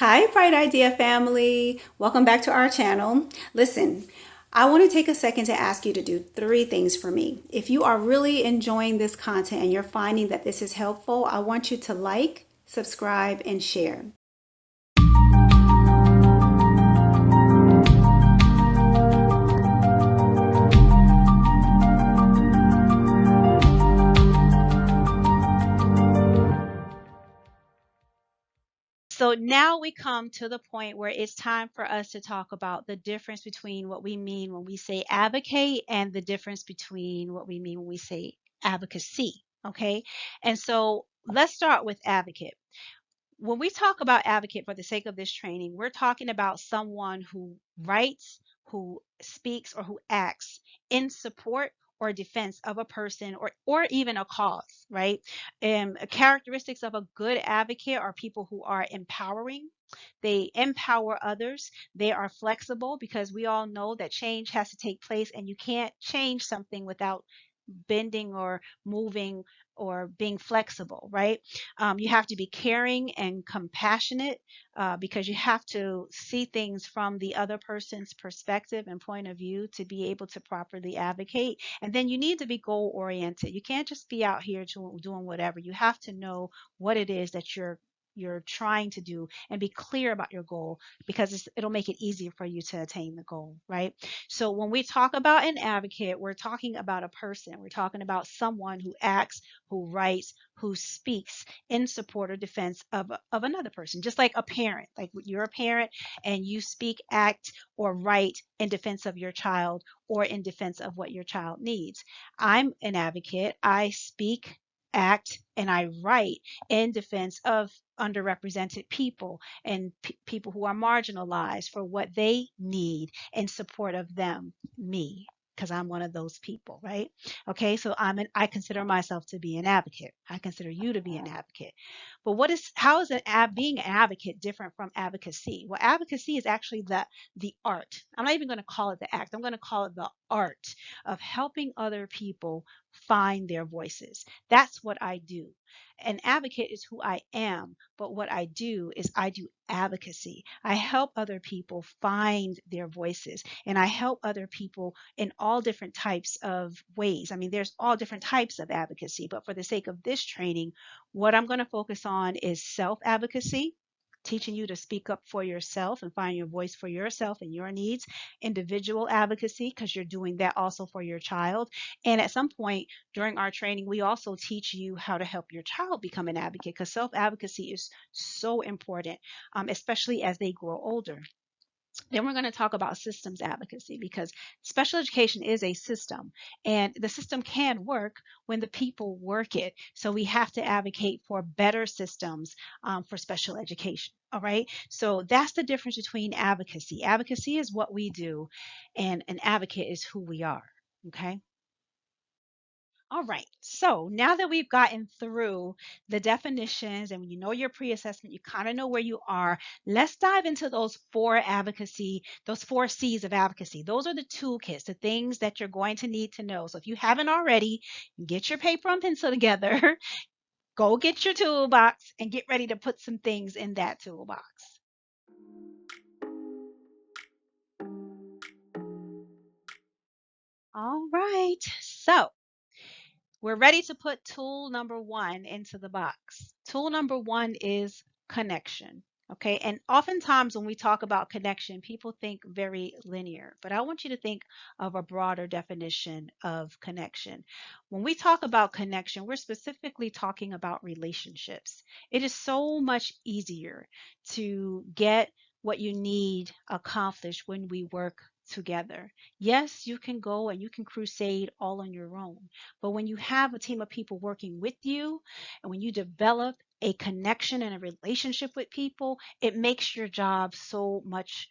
Hi, Bright Idea family. Welcome back to our channel. Listen, I want to take a second to ask you to do three things for me. If you are really enjoying this content and you're finding that this is helpful, I want you to like, subscribe, and share. So now we come to the point where it's time for us to talk about the difference between what we mean when we say advocate and the difference between what we mean when we say advocacy. Okay. And so let's start with advocate. When we talk about advocate for the sake of this training, we're talking about someone who writes, who speaks, or who acts in support or defense of a person or even a cause, right? Characteristics of a good advocate are people who are empowering. They empower others. They are flexible because we all know that change has to take place and you can't change something without bending or moving or being flexible, right? You have to be caring and compassionate because you have to see things from the other person's perspective and point of view to be able to properly advocate. And then you need to be goal oriented. You can't just be out here doing whatever. You have to know what it is that you're trying to do and be clear about your goal because it'll make it easier for you to attain the goal, right? So when we talk about an advocate, we're talking about a person. We're talking about someone who acts, who writes, who speaks in support or defense of another person, just like a parent. Like you're a parent and you speak, act, or write in defense of your child or in defense of what your child needs. I'm an advocate. I speak, act, and I write in defense of underrepresented people and people who are marginalized for what they need in support of them, me, because I'm one of those people, right? Okay, so I consider myself to be an advocate. I consider you to be an advocate. But how is being an advocate different from advocacy? Well, advocacy is actually the art. I'm not even going to call it the act. I'm going to call it the art of helping other people find their voices. That's what I do. An advocate is who I am, but what I do is I do advocacy. I help other people find their voices and I help other people in all different types of ways. I mean, there's all different types of advocacy, but for the sake of this training, what I'm going to focus on is self advocacy, teaching you to speak up for yourself and find your voice for yourself and your needs, individual advocacy, because you're doing that also for your child. And at some point during our training, we also teach you how to help your child become an advocate because self advocacy is so important, especially as they grow older. Then we're going to talk about systems advocacy because special education is a system and the system can work when the people work it. So we have to advocate for better systems for special education. All right. So that's the difference between advocacy. Advocacy is what we do, and an advocate is who we are. Okay. All right. So now that we've gotten through the definitions and you know your pre-assessment, you kind of know where you are. Let's dive into those four C's of advocacy. Those are the toolkits, the things that you're going to need to know. So if you haven't already, get your paper and pencil together, go get your toolbox and get ready to put some things in that toolbox. All right. So we're ready to put tool number one into the box. Tool number one is connection. Okay. And oftentimes when we talk about connection, people think very linear, but I want you to think of a broader definition of connection. When we talk about connection, we're specifically talking about relationships. It is so much easier to get what you need accomplished when we work together. Yes, you can go and you can crusade all on your own. But when you have a team of people working with you and when you develop a connection and a relationship with people, it makes your job so much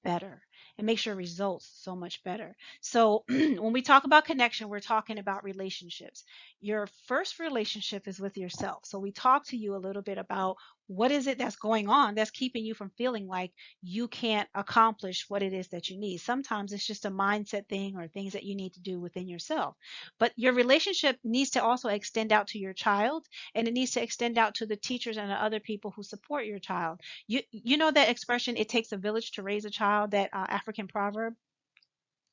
better. It makes your results so much better. So when we talk about connection, we're talking about relationships. Your first relationship is with yourself. So we talked to you a little bit about what is it that's going on that's keeping you from feeling like you can't accomplish what it is that you need. Sometimes it's just a mindset thing or things that you need to do within yourself. But your relationship needs to also extend out to your child, and it needs to extend out to the teachers and the other people who support your child. You know that expression, it takes a village to raise a child, that African proverb?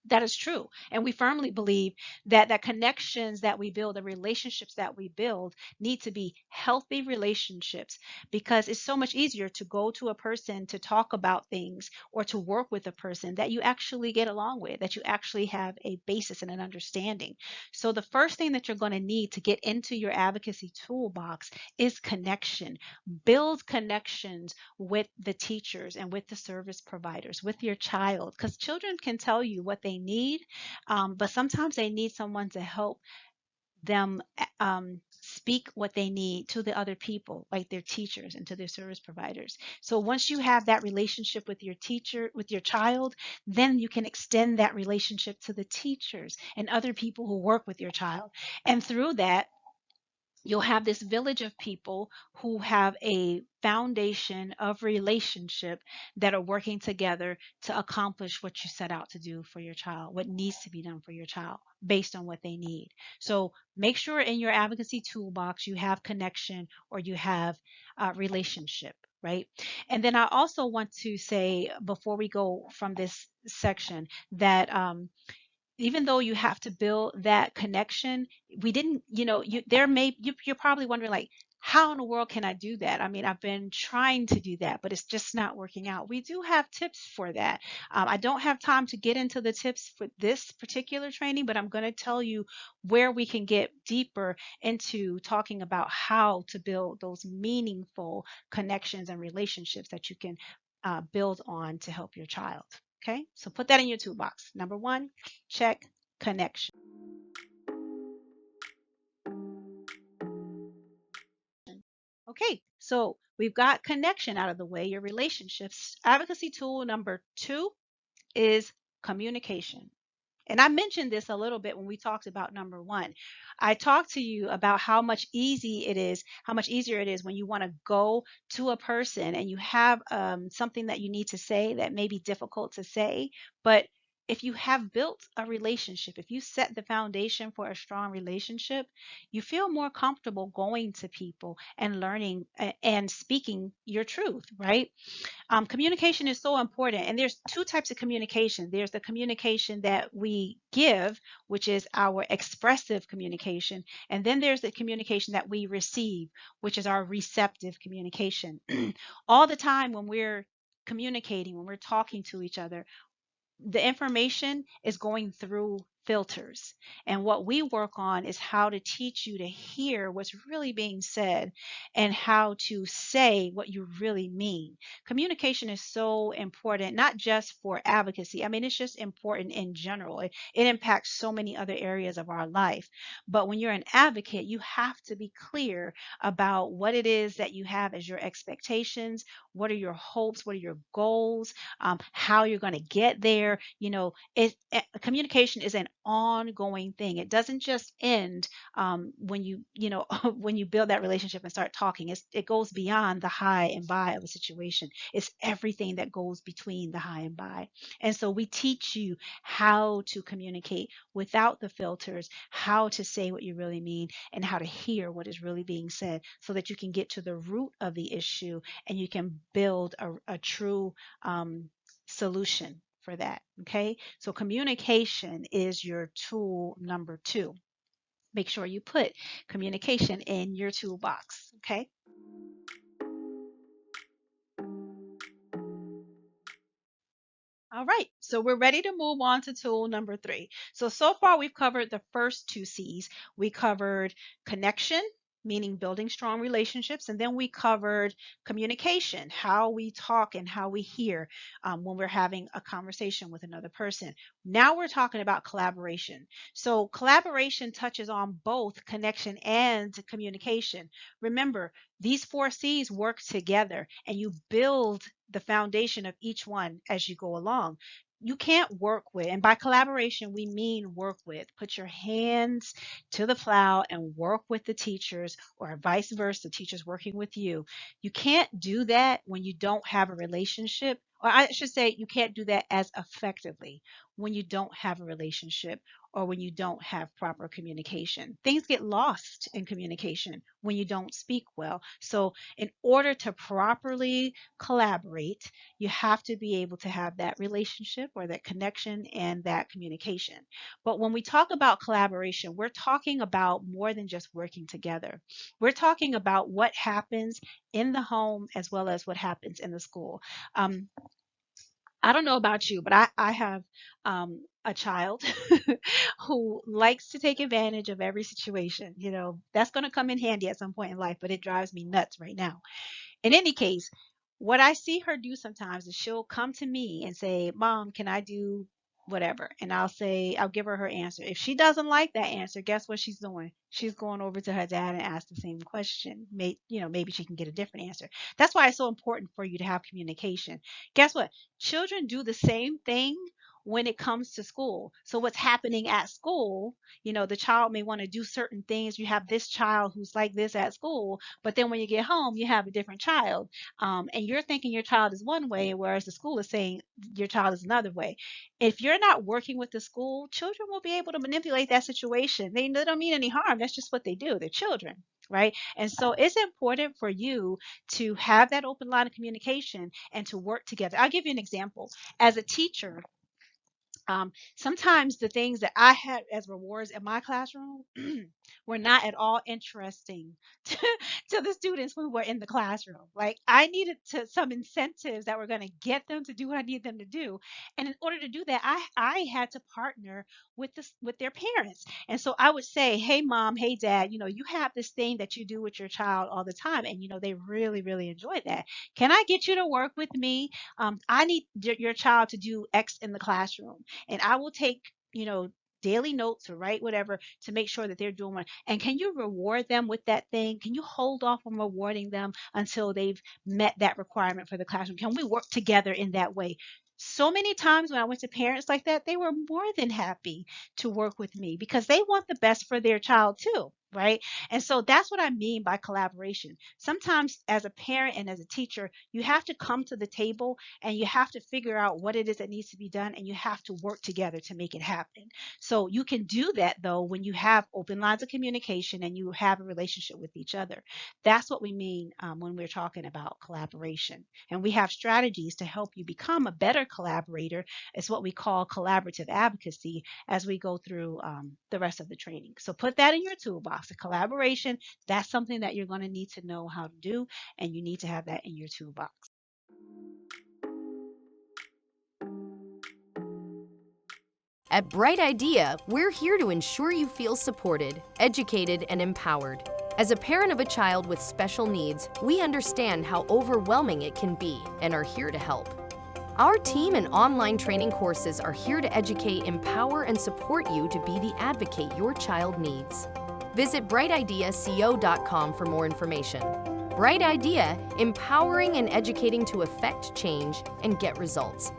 That is true. And we firmly believe that the connections that we build, the relationships that we build, need to be healthy relationships, because it's so much easier to go to a person to talk about things or to work with a person that you actually get along with, that you actually have a basis and an understanding. So the first thing that you're going to need to get into your advocacy toolbox is connection. Build connections with the teachers and with the service providers, with your child, because children can tell you what they need, but sometimes they need someone to help them speak what they need to the other people, like their teachers and to their service providers. So once you have that relationship with your teacher, with your child, then you can extend that relationship to the teachers and other people who work with your child. And through that, you'll have this village of people who have a foundation of relationship that are working together to accomplish what you set out to do for your child, what needs to be done for your child based on what they need. So make sure in your advocacy toolbox you have connection or you have relationship. Right. And then I also want to say before we go from this section that even though you have to build that connection, we didn't, you're probably wondering, like, how in the world can I do that? I mean, I've been trying to do that, but it's just not working out. We do have tips for that. I don't have time to get into the tips for this particular training, but I'm going to tell you where we can get deeper into talking about how to build those meaningful connections and relationships that you can build on to help your child. Okay, so put that in your toolbox. Number one, check connection. Okay, so we've got connection out of the way, your relationships. Advocacy tool number two is communication. And I mentioned this a little bit when we talked about number one. I talked to you about how much easier it is when you want to go to a person and you have something that you need to say that may be difficult to say. But if you have built a relationship, if you set the foundation for a strong relationship, you feel more comfortable going to people and learning and speaking your truth, right? Communication is so important. And there's two types of communication. There's the communication that we give, which is our expressive communication. And then there's the communication that we receive, which is our receptive communication. All the time when we're communicating, when we're talking to each other, the information is going through filters. And what we work on is how to teach you to hear what's really being said and how to say what you really mean. Communication is so important, not just for advocacy. I mean, it's just important in general. It impacts so many other areas of our life. But when you're an advocate, you have to be clear about what it is that you have as your expectations. What are your hopes? What are your goals? How you're going to get there. Communication is an ongoing thing. It doesn't just end when when you build that relationship and start talking. It goes beyond the high and by of a situation. It's everything that goes between the high and by. And so we teach you how to communicate without the filters, how to say what you really mean, and how to hear what is really being said so that you can get to the root of the issue and you can build a true solution for that. Okay, so communication is your tool number two. Make sure you put communication in your toolbox. Okay. All right, so we're ready to move on to tool number three. So far we've covered the first two C's. We covered connection, meaning building strong relationships, and then we covered communication, how we talk and how we hear when we're having a conversation with another person. Now we're talking about collaboration. So collaboration touches on both connection and communication. Remember, these four C's work together and you build the foundation of each one as you go along. you can't work with, and by collaboration, we mean work with, put your hands to the plow and work with the teachers, or vice versa, teachers working with you. You can't do that when you don't have a relationship, or I should say, you can't do that as effectively when you don't have a relationship or when you don't have proper communication. Things get lost in communication when you don't speak well. So, in order to properly collaborate, you have to be able to have that relationship or that connection and that communication. But when we talk about collaboration, we're talking about more than just working together. We're talking about what happens in the home as well as what happens in the school. Um, I don't know about you, but I have a child who likes to take advantage of every situation. You know, that's going to come in handy at some point in life, but it drives me nuts right now. In any case, what I see her do sometimes is she'll come to me and say, Mom, can I do whatever? And I'll say, I'll give her her answer. If she doesn't like that answer, guess what she's doing? She's going over to her dad and ask the same question. Maybe she can get a different answer. That's why it's so important for you to have communication. Guess what? Children do the same thing when it comes to school. So what's happening at school, the child may want to do certain things. You have this child who's like this at school, but then when you get home, you have a different child. And you're thinking your child is one way, whereas the school is saying your child is another way. If you're not working with the school, children will be able to manipulate that situation. They don't mean any harm. That's just what they do. They're children, right? And so it's important for you to have that open line of communication and to work together. I'll give you an example. As a teacher, sometimes the things that I had as rewards in my classroom were not at all interesting to, to the students who were in the classroom. Like, I needed some incentives that were going to get them to do what I need them to do. And in order to do that, I had to partner with their parents. And so I would say, hey, mom, hey, dad, you have this thing that you do with your child all the time. And, they really, really enjoy that. Can I get you to work with me? I need your child to do X in the classroom, and I will take, daily notes or write whatever to make sure that they're doing one. And can you reward them with that thing? Can you hold off on rewarding them until they've met that requirement for the classroom? Can we work together in that way? So many times when I went to parents like that, they were more than happy to work with me because they want the best for their child too. Right. And so that's what I mean by collaboration. Sometimes as a parent and as a teacher, you have to come to the table and you have to figure out what it is that needs to be done, and you have to work together to make it happen. So you can do that though when you have open lines of communication and you have a relationship with each other. That's what we mean when we're talking about collaboration. And we have strategies to help you become a better collaborator. It's what we call collaborative advocacy as we go through the rest of the training. So put that in your toolbox. A collaboration, that's something that you're going to need to know how to do, and you need to have that in your toolbox. At Bright Idea, we're here to ensure you feel supported, educated, and empowered. As a parent of a child with special needs, we understand how overwhelming it can be and are here to help. Our team and online training courses are here to educate, empower, and support you to be the advocate your child needs. Visit brightideaco.com for more information. Bright Idea, empowering and educating to affect change and get results.